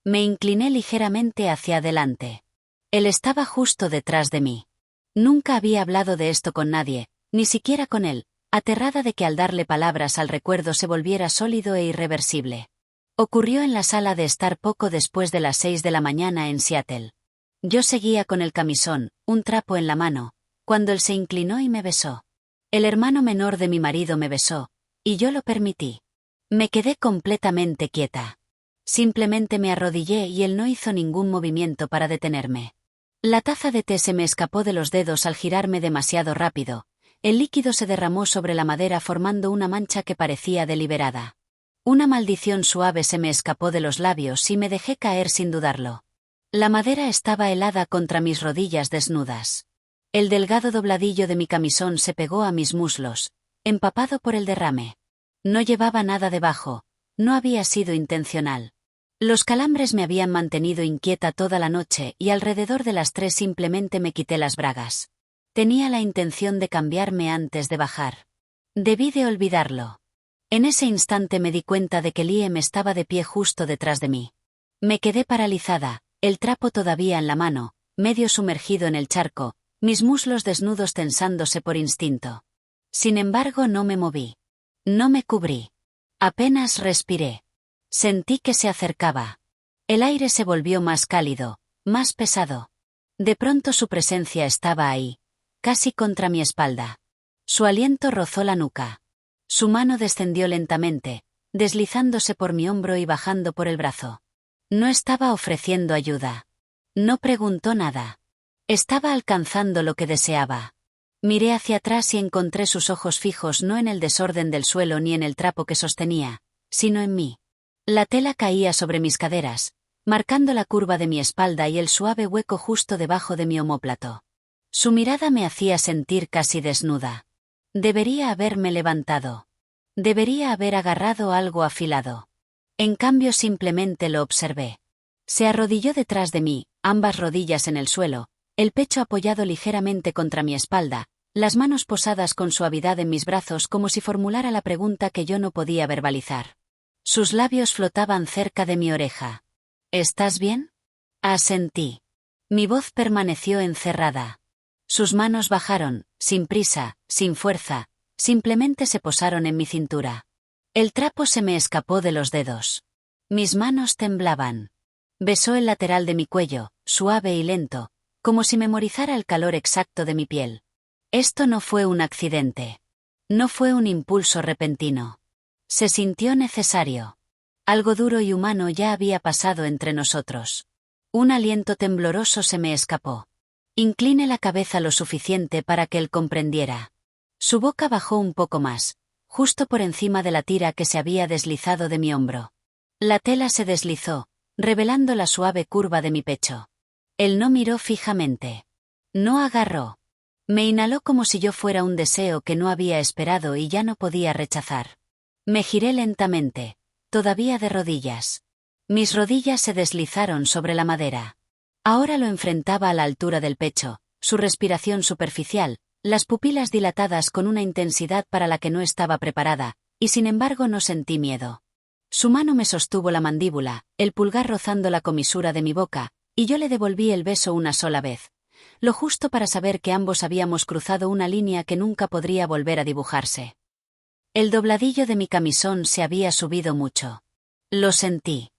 Me incliné ligeramente hacia adelante. Él estaba justo detrás de mí. Nunca había hablado de esto con nadie, ni siquiera con él, aterrada de que al darle palabras al recuerdo se volviera sólido e irreversible. Ocurrió en la sala de estar poco después de las 6 de la mañana en Seattle. Yo seguía con el camisón, un trapo en la mano, cuando él se inclinó y me besó. El hermano menor de mi marido me besó, y yo lo permití. Me quedé completamente quieta. Simplemente me arrodillé y él no hizo ningún movimiento para detenerme. La taza de té se me escapó de los dedos al girarme demasiado rápido. El líquido se derramó sobre la madera formando una mancha que parecía deliberada. Una maldición suave se me escapó de los labios y me dejé caer sin dudarlo. La madera estaba helada contra mis rodillas desnudas. El delgado dobladillo de mi camisón se pegó a mis muslos, empapado por el derrame. No llevaba nada debajo, no había sido intencional. Los calambres me habían mantenido inquieta toda la noche y alrededor de las 3 simplemente me quité las bragas. Tenía la intención de cambiarme antes de bajar. Debí de olvidarlo. En ese instante me di cuenta de que Liam estaba de pie justo detrás de mí. Me quedé paralizada, el trapo todavía en la mano, medio sumergido en el charco, mis muslos desnudos tensándose por instinto. Sin embargo, no me moví. No me cubrí. Apenas respiré. Sentí que se acercaba. El aire se volvió más cálido, más pesado. De pronto su presencia estaba ahí, casi contra mi espalda. Su aliento rozó la nuca. Su mano descendió lentamente, deslizándose por mi hombro y bajando por el brazo. No estaba ofreciendo ayuda. No preguntó nada. Estaba alcanzando lo que deseaba. Miré hacia atrás y encontré sus ojos fijos no en el desorden del suelo ni en el trapo que sostenía, sino en mí. La tela caía sobre mis caderas, marcando la curva de mi espalda y el suave hueco justo debajo de mi omóplato. Su mirada me hacía sentir casi desnuda. Debería haberme levantado. Debería haber agarrado algo afilado. En cambio simplemente lo observé. Se arrodilló detrás de mí, ambas rodillas en el suelo, el pecho apoyado ligeramente contra mi espalda, las manos posadas con suavidad en mis brazos como si formulara la pregunta que yo no podía verbalizar. Sus labios flotaban cerca de mi oreja. ¿Estás bien? Asentí. Mi voz permaneció encerrada. Sus manos bajaron, sin prisa, sin fuerza, simplemente se posaron en mi cintura. El trapo se me escapó de los dedos. Mis manos temblaban. Besó el lateral de mi cuello, suave y lento, como si memorizara el calor exacto de mi piel. Esto no fue un accidente. No fue un impulso repentino. Se sintió necesario. Algo duro y humano ya había pasado entre nosotros. Un aliento tembloroso se me escapó. Incliné la cabeza lo suficiente para que él comprendiera. Su boca bajó un poco más, justo por encima de la tira que se había deslizado de mi hombro. La tela se deslizó, revelando la suave curva de mi pecho. Él no miró fijamente. No agarró. Me inhaló como si yo fuera un deseo que no había esperado y ya no podía rechazar. Me giré lentamente, todavía de rodillas. Mis rodillas se deslizaron sobre la madera. Ahora lo enfrentaba a la altura del pecho, su respiración superficial, las pupilas dilatadas con una intensidad para la que no estaba preparada, y sin embargo no sentí miedo. Su mano me sostuvo la mandíbula, el pulgar rozando la comisura de mi boca, y yo le devolví el beso una sola vez. Lo justo para saber que ambos habíamos cruzado una línea que nunca podría volver a dibujarse. El dobladillo de mi camisón se había subido mucho. Lo sentí.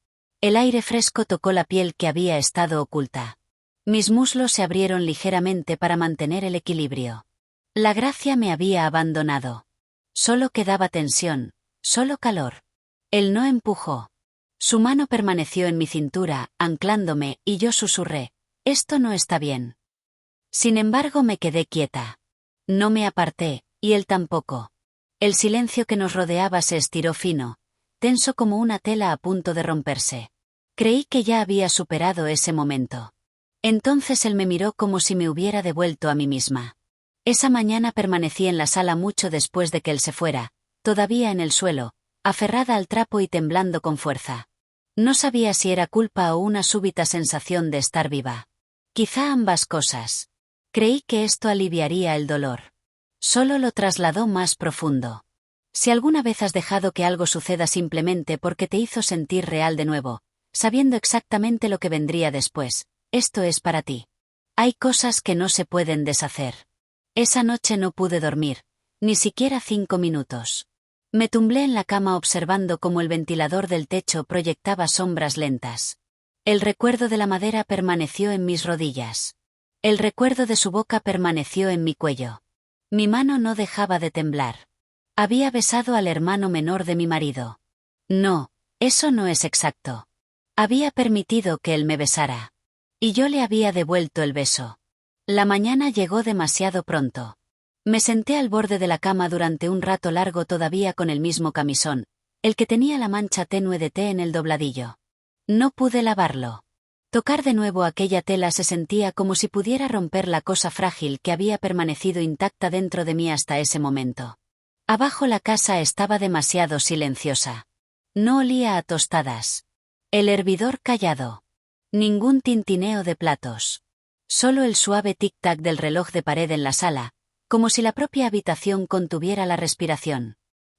El aire fresco tocó la piel que había estado oculta. Mis muslos se abrieron ligeramente para mantener el equilibrio. La gracia me había abandonado. Solo quedaba tensión, solo calor. Él no empujó. Su mano permaneció en mi cintura, anclándome, y yo susurré: «Esto no está bien». Sin embargo me quedé quieta. No me aparté, y él tampoco. El silencio que nos rodeaba se estiró fino, tenso como una tela a punto de romperse. Creí que ya había superado ese momento. Entonces él me miró como si me hubiera devuelto a mí misma. Esa mañana permanecí en la sala mucho después de que él se fuera, todavía en el suelo, aferrada al trapo y temblando con fuerza. No sabía si era culpa o una súbita sensación de estar viva. Quizá ambas cosas. Creí que esto aliviaría el dolor. Solo lo trasladó más profundo. Si alguna vez has dejado que algo suceda simplemente porque te hizo sentir real de nuevo, sabiendo exactamente lo que vendría después. Esto es para ti. Hay cosas que no se pueden deshacer. Esa noche no pude dormir, ni siquiera 5 minutos. Me tumbé en la cama observando cómo el ventilador del techo proyectaba sombras lentas. El recuerdo de la madera permaneció en mis rodillas. El recuerdo de su boca permaneció en mi cuello. Mi mano no dejaba de temblar. Había besado al hermano menor de mi marido. No, eso no es exacto. Había permitido que él me besara. Y yo le había devuelto el beso. La mañana llegó demasiado pronto. Me senté al borde de la cama durante un rato largo todavía con el mismo camisón, el que tenía la mancha tenue de té en el dobladillo. No pude lavarlo. Tocar de nuevo aquella tela se sentía como si pudiera romper la cosa frágil que había permanecido intacta dentro de mí hasta ese momento. Abajo la casa estaba demasiado silenciosa. No olía a tostadas. El hervidor callado. Ningún tintineo de platos. Solo el suave tic-tac del reloj de pared en la sala, como si la propia habitación contuviera la respiración.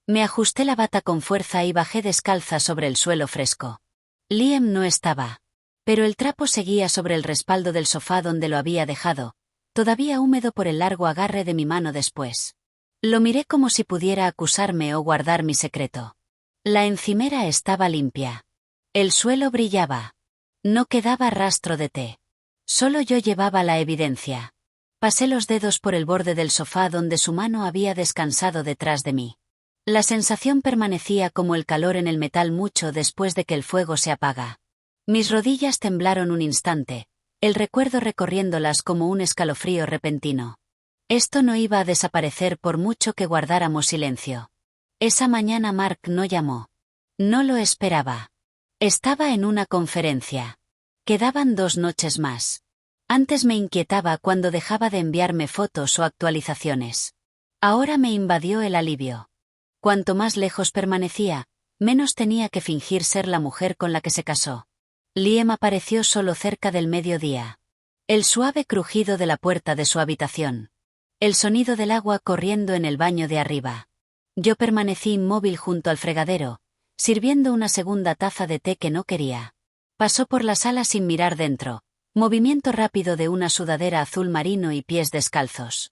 Me ajusté la bata con fuerza y bajé descalza sobre el suelo fresco. Liam no estaba. Pero el trapo seguía sobre el respaldo del sofá donde lo había dejado, todavía húmedo por el largo agarre de mi mano después. Lo miré como si pudiera acusarme o guardar mi secreto. La encimera estaba limpia. El suelo brillaba. No quedaba rastro de té. Solo yo llevaba la evidencia. Pasé los dedos por el borde del sofá donde su mano había descansado detrás de mí. La sensación permanecía como el calor en el metal mucho después de que el fuego se apaga. Mis rodillas temblaron un instante, el recuerdo recorriéndolas como un escalofrío repentino. Esto no iba a desaparecer por mucho que guardáramos silencio. Esa mañana Mark no llamó. No lo esperaba. Estaba en una conferencia. Quedaban 2 noches más. Antes me inquietaba cuando dejaba de enviarme fotos o actualizaciones. Ahora me invadió el alivio. Cuanto más lejos permanecía, menos tenía que fingir ser la mujer con la que se casó. Liam apareció solo cerca del mediodía. El suave crujido de la puerta de su habitación. El sonido del agua corriendo en el baño de arriba. Yo permanecí inmóvil junto al fregadero, sirviendo una segunda taza de té que no quería. Pasó por la sala sin mirar dentro, movimiento rápido de una sudadera azul marino y pies descalzos.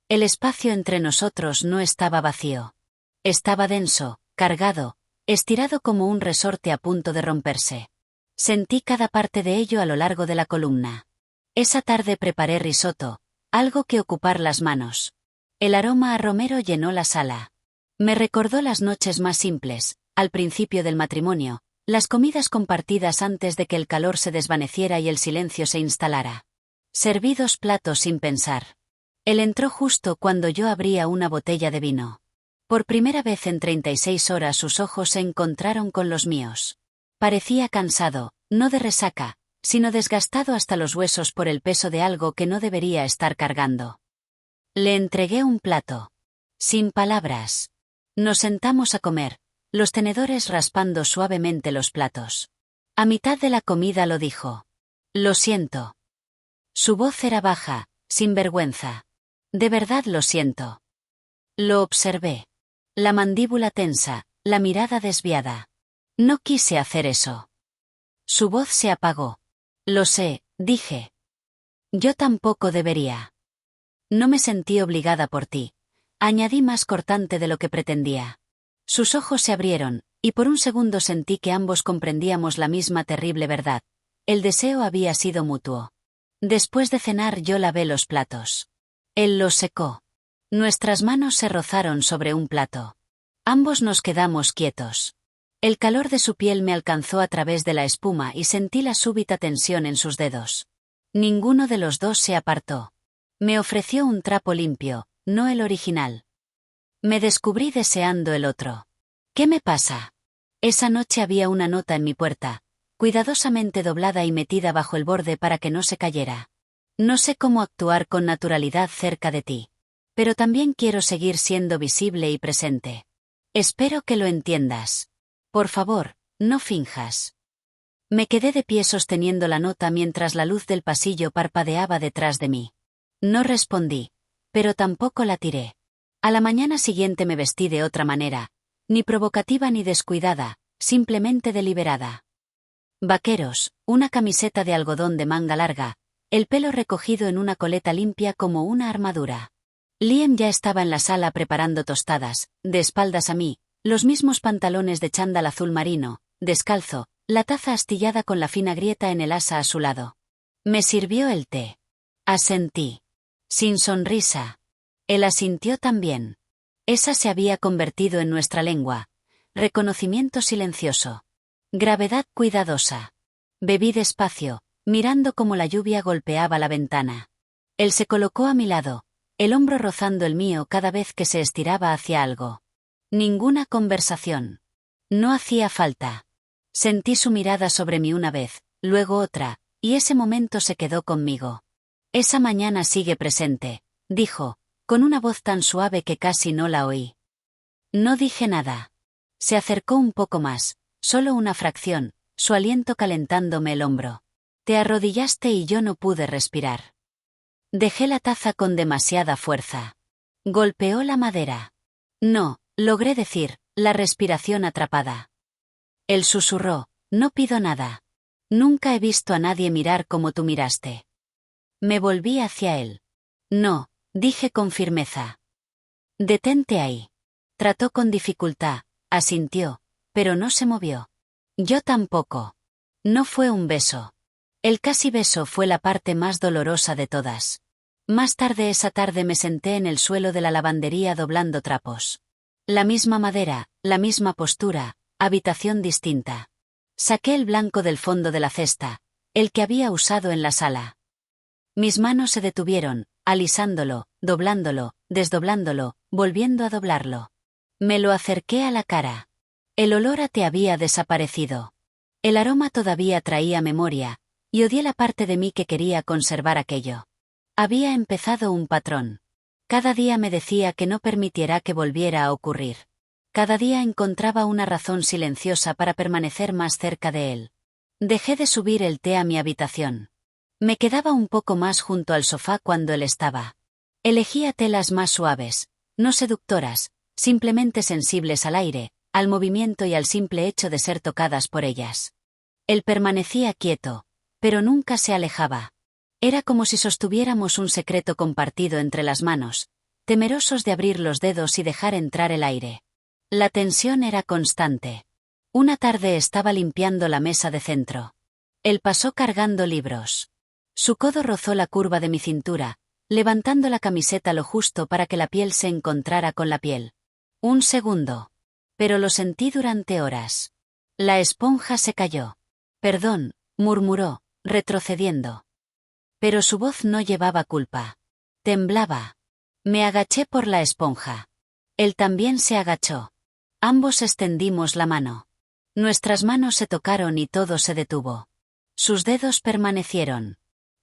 El espacio entre nosotros no estaba vacío. Estaba denso, cargado, estirado como un resorte a punto de romperse. Sentí cada parte de ello a lo largo de la columna. Esa tarde preparé risotto, algo que ocupar las manos. El aroma a romero llenó la sala. Me recordó las noches más simples, al principio del matrimonio, las comidas compartidas antes de que el calor se desvaneciera y el silencio se instalara. Serví 2 platos sin pensar. Él entró justo cuando yo abría una botella de vino. Por primera vez en 36 horas sus ojos se encontraron con los míos. Parecía cansado, no de resaca, sino desgastado hasta los huesos por el peso de algo que no debería estar cargando. Le entregué un plato. Sin palabras. Nos sentamos a comer, los tenedores raspando suavemente los platos. A mitad de la comida lo dijo. Lo siento. Su voz era baja, sin vergüenza. De verdad lo siento. Lo observé. La mandíbula tensa, la mirada desviada. No quise hacer eso. Su voz se apagó. Lo sé, dije. Yo tampoco debería. No me sentí obligada por ti. Añadí más cortante de lo que pretendía. Sus ojos se abrieron, y por un segundo sentí que ambos comprendíamos la misma terrible verdad. El deseo había sido mutuo. Después de cenar yo lavé los platos. Él los secó. Nuestras manos se rozaron sobre un plato. Ambos nos quedamos quietos. El calor de su piel me alcanzó a través de la espuma y sentí la súbita tensión en sus dedos. Ninguno de los dos se apartó. Me ofreció un trapo limpio, no el original. Me descubrí deseando el otro. ¿Qué me pasa? Esa noche había una nota en mi puerta, cuidadosamente doblada y metida bajo el borde para que no se cayera. No sé cómo actuar con naturalidad cerca de ti. Pero también quiero seguir siendo visible y presente. Espero que lo entiendas. Por favor, no finjas. Me quedé de pie sosteniendo la nota mientras la luz del pasillo parpadeaba detrás de mí. No respondí, pero tampoco la tiré. A la mañana siguiente me vestí de otra manera, ni provocativa ni descuidada, simplemente deliberada. Vaqueros, una camiseta de algodón de manga larga, el pelo recogido en una coleta limpia como una armadura. Liam ya estaba en la sala preparando tostadas, de espaldas a mí, los mismos pantalones de chándal azul marino, descalzo, la taza astillada con la fina grieta en el asa a su lado. Me sirvió el té. Asentí. Sin sonrisa. Él asintió también. Esa se había convertido en nuestra lengua. Reconocimiento silencioso. Gravedad cuidadosa. Bebí despacio, mirando cómo la lluvia golpeaba la ventana. Él se colocó a mi lado, el hombro rozando el mío cada vez que se estiraba hacia algo. Ninguna conversación. No hacía falta. Sentí su mirada sobre mí una vez, luego otra, y ese momento se quedó conmigo. Esa mañana sigue presente, dijo, con una voz tan suave que casi no la oí. No dije nada. Se acercó un poco más, solo una fracción, su aliento calentándome el hombro. Te arrodillaste y yo no pude respirar. Dejé la taza con demasiada fuerza. Golpeó la madera. No, logré decir, la respiración atrapada. Él susurró, no pido nada. Nunca he visto a nadie mirar como tú miraste. Me volví hacia él. No, dije con firmeza. Detente ahí. Trató con dificultad, asintió, pero no se movió. Yo tampoco. No fue un beso. El casi beso fue la parte más dolorosa de todas. Más tarde esa tarde me senté en el suelo de la lavandería doblando trapos. La misma madera, la misma postura, habitación distinta. Saqué el blanco del fondo de la cesta, el que había usado en la sala. Mis manos se detuvieron, alisándolo, doblándolo, desdoblándolo, volviendo a doblarlo. Me lo acerqué a la cara. El olor a té había desaparecido. El aroma todavía traía memoria, y odié la parte de mí que quería conservar aquello. Había empezado un patrón. Cada día me decía que no permitiera que volviera a ocurrir. Cada día encontraba una razón silenciosa para permanecer más cerca de él. Dejé de subir el té a mi habitación. Me quedaba un poco más junto al sofá cuando él estaba. Elegía telas más suaves, no seductoras, simplemente sensibles al aire, al movimiento y al simple hecho de ser tocadas por ellas. Él permanecía quieto, pero nunca se alejaba. Era como si sostuviéramos un secreto compartido entre las manos, temerosos de abrir los dedos y dejar entrar el aire. La tensión era constante. Una tarde estaba limpiando la mesa de centro. Él pasó cargando libros. Su codo rozó la curva de mi cintura, levantando la camiseta lo justo para que la piel se encontrara con la piel. Un segundo. Pero lo sentí durante horas. La esponja se cayó. Perdón, murmuró, retrocediendo. Pero su voz no llevaba culpa. Temblaba. Me agaché por la esponja. Él también se agachó. Ambos extendimos la mano. Nuestras manos se tocaron y todo se detuvo. Sus dedos permanecieron.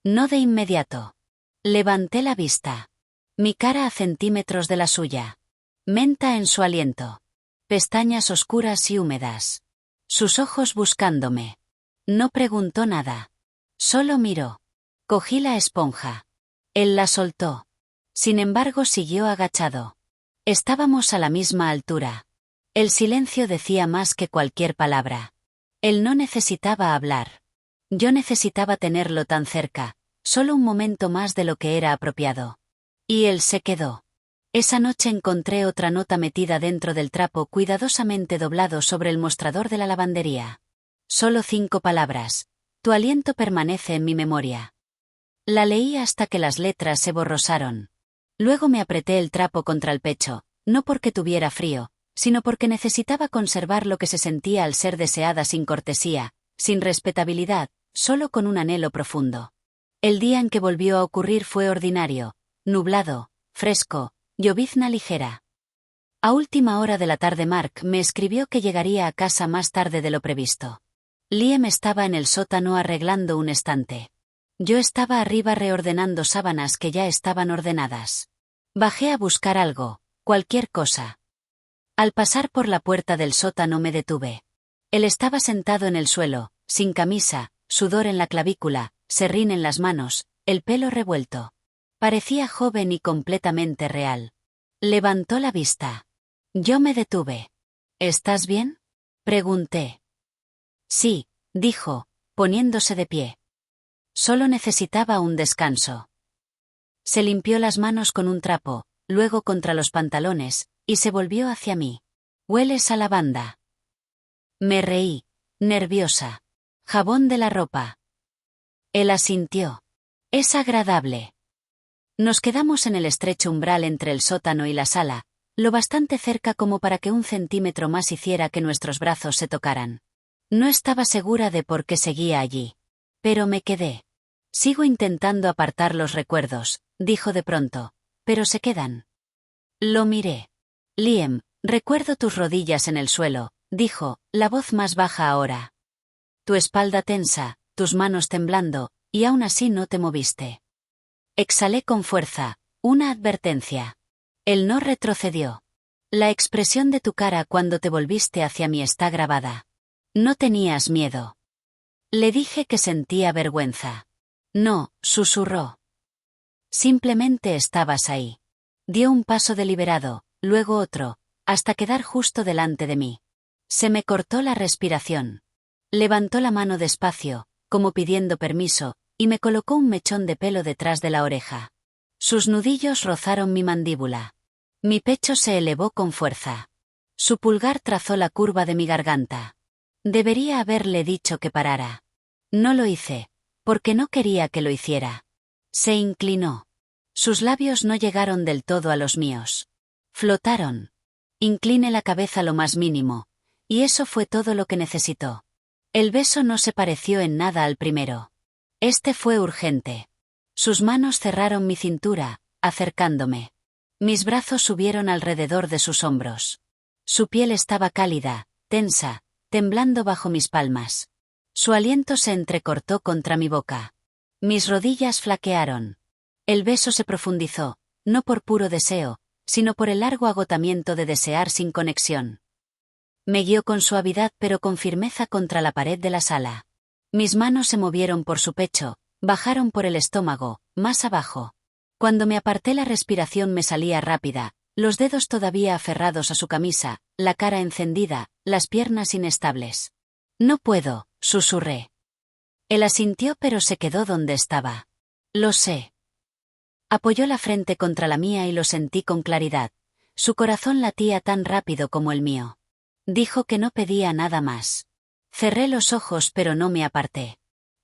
No de inmediato. Levanté la vista. Mi cara a centímetros de la suya. Menta en su aliento. Pestañas oscuras y húmedas. Sus ojos buscándome. No preguntó nada. Solo miró. Cogí la esponja. Él la soltó. Sin embargo, siguió agachado. Estábamos a la misma altura. El silencio decía más que cualquier palabra. Él no necesitaba hablar. Yo necesitaba tenerlo tan cerca, solo un momento más de lo que era apropiado. Y él se quedó. Esa noche encontré otra nota metida dentro del trapo cuidadosamente doblado sobre el mostrador de la lavandería. Solo 5 palabras. Tu aliento permanece en mi memoria. La leí hasta que las letras se borrosaron. Luego me apreté el trapo contra el pecho, no porque tuviera frío, sino porque necesitaba conservar lo que se sentía al ser deseada sin cortesía, sin respetabilidad, solo con un anhelo profundo. El día en que volvió a ocurrir fue ordinario, nublado, fresco, llovizna ligera. A última hora de la tarde Mark me escribió que llegaría a casa más tarde de lo previsto. Liam estaba en el sótano arreglando un estante. Yo estaba arriba reordenando sábanas que ya estaban ordenadas. Bajé a buscar algo, cualquier cosa. Al pasar por la puerta del sótano me detuve. Él estaba sentado en el suelo, sin camisa, sudor en la clavícula, serrín en las manos, el pelo revuelto. Parecía joven y completamente real. Levantó la vista. Yo me detuve. ¿Estás bien?, pregunté. Sí, dijo, poniéndose de pie. Solo necesitaba un descanso. Se limpió las manos con un trapo, luego contra los pantalones, y se volvió hacia mí. «Hueles a lavanda». Me reí, nerviosa. «Jabón de la ropa». Él asintió. «Es agradable». Nos quedamos en el estrecho umbral entre el sótano y la sala, lo bastante cerca como para que un centímetro más hiciera que nuestros brazos se tocaran. No estaba segura de por qué seguía allí. Pero me quedé. «Sigo intentando apartar los recuerdos», dijo de pronto, «pero se quedan». Lo miré. «Liam, recuerdo tus rodillas en el suelo», dijo, la voz más baja ahora. «Tu espalda tensa, tus manos temblando, y aún así no te moviste». Exhalé con fuerza, una advertencia. Él no retrocedió. «La expresión de tu cara cuando te volviste hacia mí está grabada. No tenías miedo». Le dije que sentía vergüenza. «No», susurró. «Simplemente estabas ahí». Dio un paso deliberado, luego otro, hasta quedar justo delante de mí. Se me cortó la respiración. Levantó la mano despacio, como pidiendo permiso, y me colocó un mechón de pelo detrás de la oreja. Sus nudillos rozaron mi mandíbula. Mi pecho se elevó con fuerza. Su pulgar trazó la curva de mi garganta. Debería haberle dicho que parara. No lo hice, porque no quería que lo hiciera. Se inclinó. Sus labios no llegaron del todo a los míos. Flotaron. Incliné la cabeza lo más mínimo, y eso fue todo lo que necesitó. El beso no se pareció en nada al primero. Este fue urgente. Sus manos cerraron mi cintura, acercándome. Mis brazos subieron alrededor de sus hombros. Su piel estaba cálida, tensa, temblando bajo mis palmas. Su aliento se entrecortó contra mi boca. Mis rodillas flaquearon. El beso se profundizó, no por puro deseo, sino por el largo agotamiento de desear sin conexión. Me guió con suavidad pero con firmeza contra la pared de la sala. Mis manos se movieron por su pecho, bajaron por el estómago, más abajo. Cuando me aparté la respiración me salía rápida, los dedos todavía aferrados a su camisa, la cara encendida, las piernas inestables. «No puedo», susurré. Él asintió pero se quedó donde estaba. «Lo sé». Apoyó la frente contra la mía y lo sentí con claridad. Su corazón latía tan rápido como el mío. Dijo que no pedía nada más. Cerré los ojos pero no me aparté.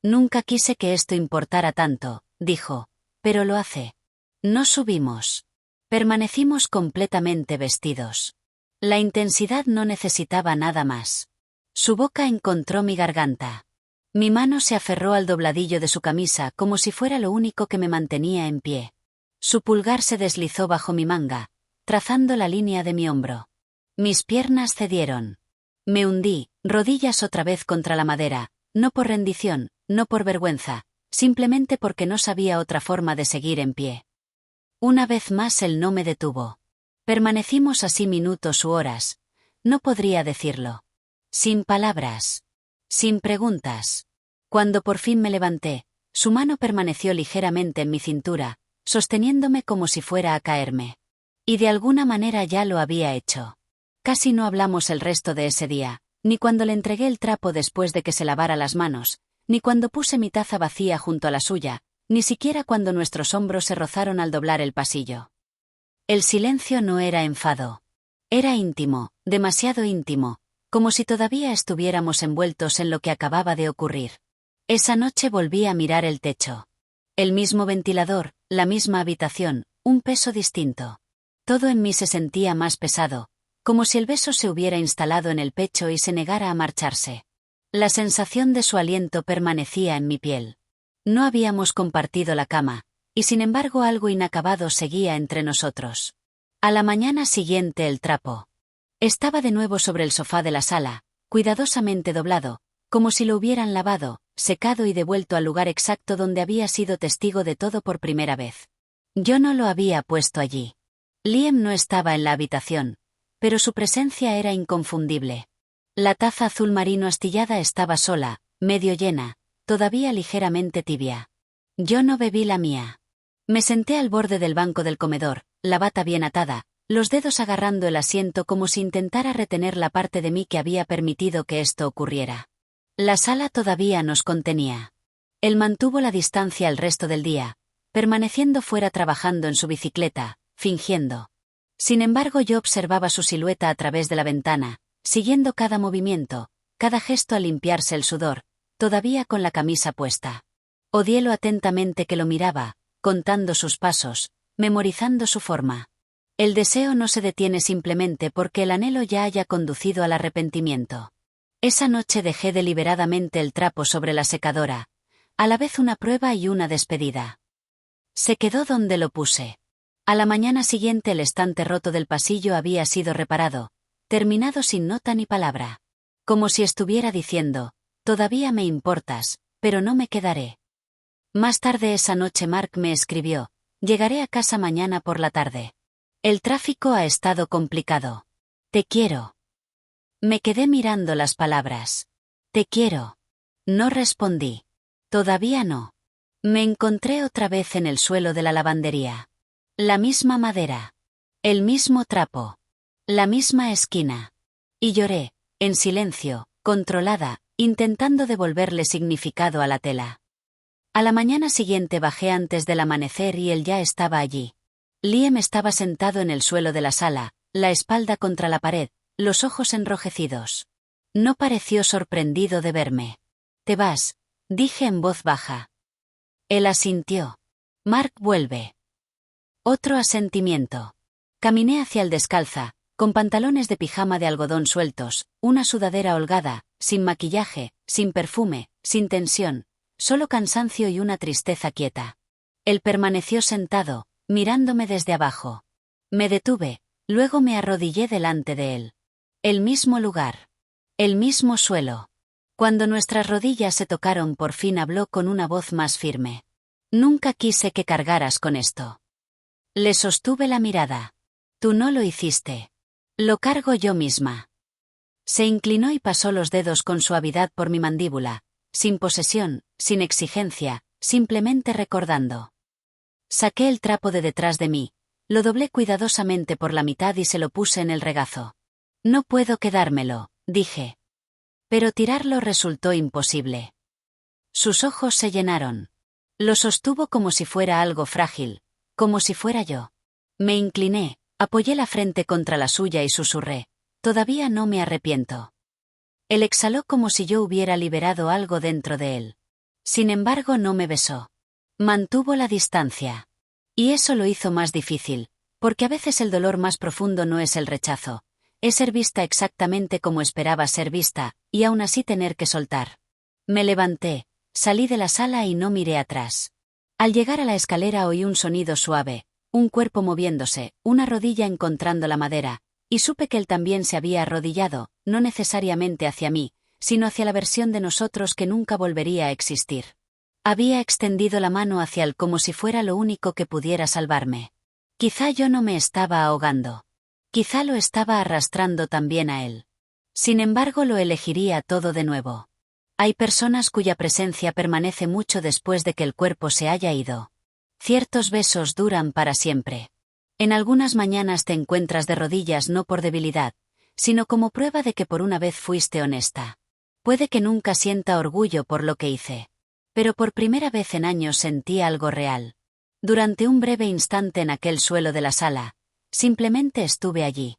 «Nunca quise que esto importara tanto», dijo, «pero lo hace». No subimos. Permanecimos completamente vestidos. La intensidad no necesitaba nada más. Su boca encontró mi garganta. Mi mano se aferró al dobladillo de su camisa como si fuera lo único que me mantenía en pie. Su pulgar se deslizó bajo mi manga, trazando la línea de mi hombro. Mis piernas cedieron. Me hundí, rodillas otra vez contra la madera, no por rendición, no por vergüenza, simplemente porque no sabía otra forma de seguir en pie. Una vez más él no me detuvo. Permanecimos así minutos u horas. No podría decirlo. Sin palabras. Sin preguntas. Cuando por fin me levanté, su mano permaneció ligeramente en mi cintura, sosteniéndome como si fuera a caerme. Y de alguna manera ya lo había hecho. Casi no hablamos el resto de ese día, ni cuando le entregué el trapo después de que se lavara las manos, ni cuando puse mi taza vacía junto a la suya, ni siquiera cuando nuestros hombros se rozaron al doblar el pasillo. El silencio no era enfado. Era íntimo, demasiado íntimo, como si todavía estuviéramos envueltos en lo que acababa de ocurrir. Esa noche volví a mirar el techo. El mismo ventilador, la misma habitación, un peso distinto. Todo en mí se sentía más pesado, como si el beso se hubiera instalado en el pecho y se negara a marcharse. La sensación de su aliento permanecía en mi piel. No habíamos compartido la cama, y sin embargo algo inacabado seguía entre nosotros. A la mañana siguiente el trapo. Estaba de nuevo sobre el sofá de la sala, cuidadosamente doblado, como si lo hubieran lavado, secado y devuelto al lugar exacto donde había sido testigo de todo por primera vez. Yo no lo había puesto allí. Liam no estaba en la habitación, pero su presencia era inconfundible. La taza azul marino astillada estaba sola, medio llena, todavía ligeramente tibia. Yo no bebí la mía. Me senté al borde del banco del comedor, la bata bien atada, los dedos agarrando el asiento como si intentara retener la parte de mí que había permitido que esto ocurriera. La sala todavía nos contenía. Él mantuvo la distancia el resto del día, permaneciendo fuera trabajando en su bicicleta, fingiendo. Sin embargo, yo observaba su silueta a través de la ventana, siguiendo cada movimiento, cada gesto al limpiarse el sudor, todavía con la camisa puesta. Odié lo atentamente que lo miraba, contando sus pasos, memorizando su forma. El deseo no se detiene simplemente porque el anhelo ya haya conducido al arrepentimiento. Esa noche dejé deliberadamente el trapo sobre la secadora, a la vez una prueba y una despedida. Se quedó donde lo puse. A la mañana siguiente el estante roto del pasillo había sido reparado, terminado sin nota ni palabra. Como si estuviera diciendo, todavía me importas, pero no me quedaré. Más tarde esa noche Mark me escribió, llegaré a casa mañana por la tarde. El tráfico ha estado complicado. Te quiero. Me quedé mirando las palabras. Te quiero. No respondí. Todavía no. Me encontré otra vez en el suelo de la lavandería. La misma madera. El mismo trapo. La misma esquina. Y lloré, en silencio, controlada, intentando devolverle significado a la tela. A la mañana siguiente bajé antes del amanecer y él ya estaba allí. Liam estaba sentado en el suelo de la sala, la espalda contra la pared, los ojos enrojecidos. No pareció sorprendido de verme. «Te vas», dije en voz baja. Él asintió. «Mark vuelve». Otro asentimiento. Caminé hacia el descalza, con pantalones de pijama de algodón sueltos, una sudadera holgada, sin maquillaje, sin perfume, sin tensión, solo cansancio y una tristeza quieta. Él permaneció sentado, mirándome desde abajo. Me detuve, luego me arrodillé delante de él. El mismo lugar. El mismo suelo. Cuando nuestras rodillas se tocaron por fin habló con una voz más firme. «Nunca quise que cargaras con esto». Le sostuve la mirada. «Tú no lo hiciste. Lo cargo yo misma». Se inclinó y pasó los dedos con suavidad por mi mandíbula, sin posesión, sin exigencia, simplemente recordando. Saqué el trapo de detrás de mí, lo doblé cuidadosamente por la mitad y se lo puse en el regazo. «No puedo quedármelo», dije. Pero tirarlo resultó imposible. Sus ojos se llenaron. Lo sostuvo como si fuera algo frágil, como si fuera yo. Me incliné, apoyé la frente contra la suya y susurré, «Todavía no me arrepiento». Él exhaló como si yo hubiera liberado algo dentro de él. Sin embargo, no me besó. Mantuvo la distancia. Y eso lo hizo más difícil, porque a veces el dolor más profundo no es el rechazo, es ser vista exactamente como esperaba ser vista, y aún así tener que soltar. Me levanté, salí de la sala y no miré atrás. Al llegar a la escalera oí un sonido suave, un cuerpo moviéndose, una rodilla encontrando la madera, y supe que él también se había arrodillado, no necesariamente hacia mí, sino hacia la versión de nosotros que nunca volvería a existir. Había extendido la mano hacia él como si fuera lo único que pudiera salvarme. Quizá yo no me estaba ahogando. Quizá lo estaba arrastrando también a él. Sin embargo, lo elegiría todo de nuevo. Hay personas cuya presencia permanece mucho después de que el cuerpo se haya ido. Ciertos besos duran para siempre. En algunas mañanas te encuentras de rodillas no por debilidad, sino como prueba de que por una vez fuiste honesta. Puede que nunca sienta orgullo por lo que hice. Pero por primera vez en años sentí algo real. Durante un breve instante en aquel suelo de la sala, simplemente estuve allí.